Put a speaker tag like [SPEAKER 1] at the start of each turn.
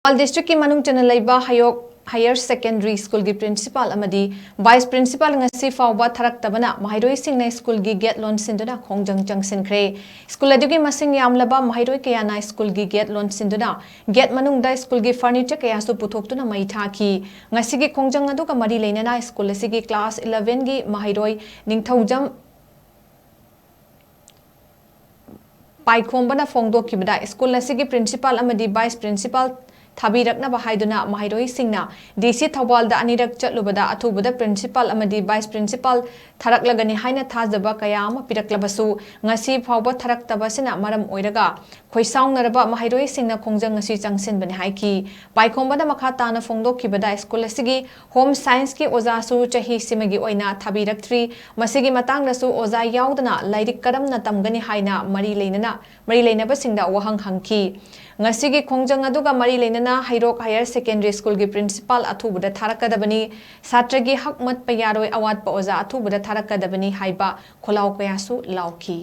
[SPEAKER 1] Thoubal district ki Manung Channa Leiba Heirok Higher Secondary School ki principal Amadi Vice Principal NGASIFAOBA THARAKTABANA MAHEIROI SINGNA School ki gate LONSINDUNA KHONGJANG CHANGSINKHRE School adugi masing yamlaba MAHEIROI kayana School ki gate LONSINDUNA gate manungda School ki furniture kaya su puthoptuna mai thaki ngasi ki KHONGJANG aduga mari leinana School asigi class 11 ki MAHEIROI ningthaujam Paikhombana phongdokibada School asigi principal Amadi Vice Principal Thabiraknaba haiduna MAHEIROI SINGNA DC Thoubal da anirak chatlubada athubada principal Amadi Vice Principal tharaklagani haina thajaba kaya ama piraklabasu ngasi phawba tharaktaba maram oiraga khoisaungnaraba MAHEIROI SINGNA khongjang ngasi changsinbani haiki paikhombada makha tana phongdokkibada school asigi home science ki oza su chahi simagi oina thabiraktri masigi matangdasu oza yaudana lairik karamna tamgani haina mari leinaba singda wahang hangki ngasigi khongjang aduga mari leinana Heirok Higher Secondary School ki principal athubada tharakadabani satragi hakmat payaroi awat pa oza athubada tharakadabani haiba kholau kayasu lauki